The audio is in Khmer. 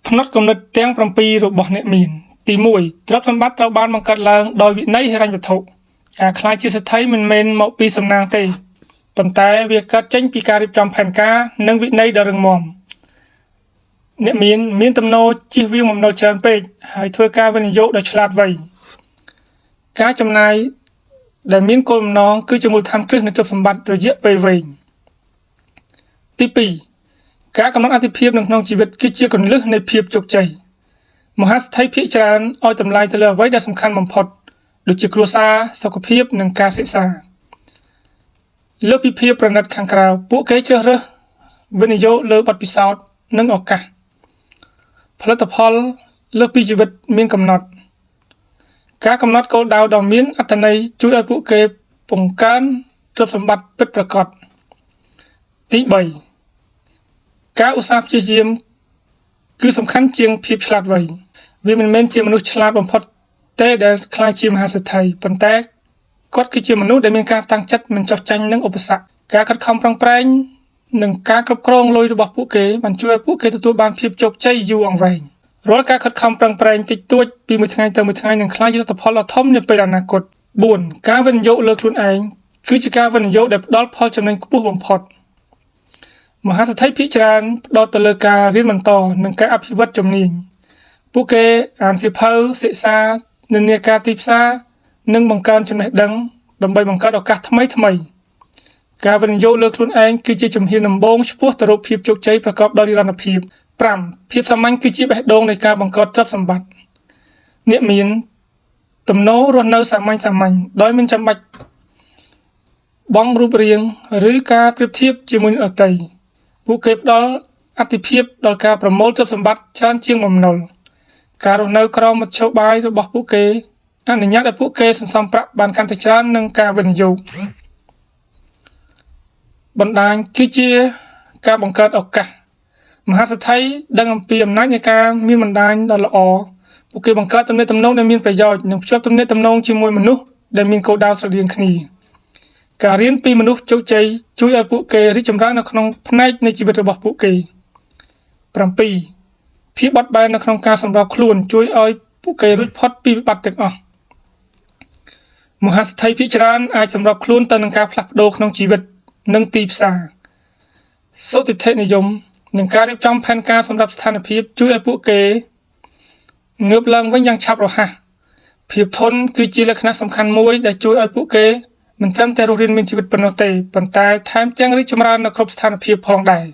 ផ្នត់គំនិតទាំង7របស់អ្នកមានទី1ទ្រព្យសម្បត្តិត្រូវបានបង្កើតឡើងដោយវិន័យហិរញ្ញវត្ថុការខ្លាចជាសេដ្ឋីមិនមែនមកពីសំណាងទេប៉ុន្តែវាកើតចេញពីការរៀបចំផែនការនិងវិន័យដ៏រឹងមាំអ្នកមានទំនោរជៀសវាងបំណុលច្រើនពេកហើយធ្វើការវិនិយោគដោយឆ្លាតវៃការចំណាយដែលមានគោលបំណងគឺជាមូលដ្ឋានគ្រឹះនៃទ្រព្យសម្បត្តិរយៈពេលវែងទី2ការកំណត់អាទិភាពនៅក្នុងជីវិតគឺជាគន្លឹះនៃភាពជោគជ័យមហាសេដ្ឋីភាគច្រើនឲ្យតម្លៃទៅលើអ្វីដែលសំខាន់បំផុតដូចជាគ្រួសារសុខភាពនិងការសិក្សាលើពីភាពប្រណិតខាងក្រៅពួកគេជ្រើសរើសវិនិយោគលើបទពិសោធន៍និងឱកាសផលិតផលលើពីជីវិតមានកំណត់ការកំណត់គោលដៅដ៏មានអត្ថន័យជួយឲ្យពួកគេបង្កើនទ្រព្យសម្បត្តិពិតប្រាកដទី3ការឧស្សាហ៍ព្យាយាមគឺសំខាន់ជាងភាពឆ្លាតវៃវាមិនមែនជាមនុស្សឆ្លាតបំផុតទេដែលខ្លាចជាមហាសេដ្ឋីប៉ុន្តែគាត់គឺជាមនុស្សដែលមានការតាំងចិត្តមិនចោះចាញ់នឹងឧបសគ្គការខិតខំប្រឹងប្រែងនិងការគ្រប់គ្រងលុយរបស់ពួកគេបានជួយឲ្យពួកគេទទួលបានភាពជោគជ័យយូរអង្វែងរាល់ការខិតខំប្រឹងប្រែងតិចតួចពីមួយថ្ងៃទៅមួយថ្ងៃនឹងក្លាយជាលទ្ធផលដ៏ធំនាពេលអនាគត4ការវិនិយោគលើខ្លួនឯងគឺជាការវិនិយោគដែលផ្ដល់ផលចំណេញខ្ពស់បំផុតមហាសេដ្ឋីភាគច្រើនផ្ដោតទៅលើការរៀនបន្តនិងការអភិវឌ្ឍជំនាញពួកគេអានសៀវភៅសិក្សានិន្នាការទីផ្សារនិងបង្កើនចំណេះដឹងដើម្បីបង្កើតឱកាសថ្មីៗការវិនិយោគលើខ្លួនឯងគឺជាជំហានដំបូងឆ្ពោះទៅរកភាពជោគជ័យប្រកបដោយនិរន្តរភាព5ភាពសាមញ្ញគឺជាបេះដូងនៃការបង្កើតទ្រព្យសម្បត្តិអ្នកមានទំនោររស់នៅសាមញ្ញដោយមិនចាំបាច់បង់រូបរាងឬការប្រៀបធៀបជាមួយអ្នកដទៃពួកគេផ្ដល់អាទិភាពដល់ការប្រមូលទ្រព្យសម្បត្តិច្រើនជាងបំណុលការរស់នៅក្រោមមធ្យោបាយរបស់ពួកគេអនុញ្ញាតឲ្យពួកគេសន្សំប្រាក់បានកាន់តែច្រើននឹងការវិនិយោគបណ្ដាញគឺជាការបង្កើតឱកាសមហាសេដ្ឋីដឹងអំពីអំណាចនៃការមានបណ្ដាញដ៏ល្អពួកគេបង្កើតទំនាក់ទំនងដែលមានប្រយោជន៍និងភ្ជាប់ទំនាក់ទំនងជាមួយមនុស្សដែលមានគោលដៅស្រដៀងគ្នាការរៀនពីមនុស្សជោគជ័យជួយឲ្យពួកគេរីកចម្រើននៅក្នុងផ្នែកនៃជីវិតរបស់ពួកគេ7ភាពបត់បែននៅក្នុងការសម្របខ្លួនជួយឲ្យពួកគេរួចផុតពីវិបត្តិទាំងអស់មហាសេដ្ឋីភាគច្រើនអាចសម្របខ្លួនទៅនឹងការផ្លាស់ប្ដូរក្នុងជីវិតនិងទីផ្សារសុតិធិនិយមនិងការរៀបចំផែនការសម្រាប់ស្ថានភាពជួយឲ្យពួកគេងើបឡើងវិញយ៉ាងឆាប់រហ័សភាពធន់គឺជាលក្ខណៈសំខាន់មួយដែលជួយឲ្យពួកគេមិនត្រឹមតែរស់រានមានជីវិតប៉ុណ្ណោះទេប៉ុន្តែថែមទាំងរីកចម្រើននៅគ្រប់ស្ថានភាពផងដែរ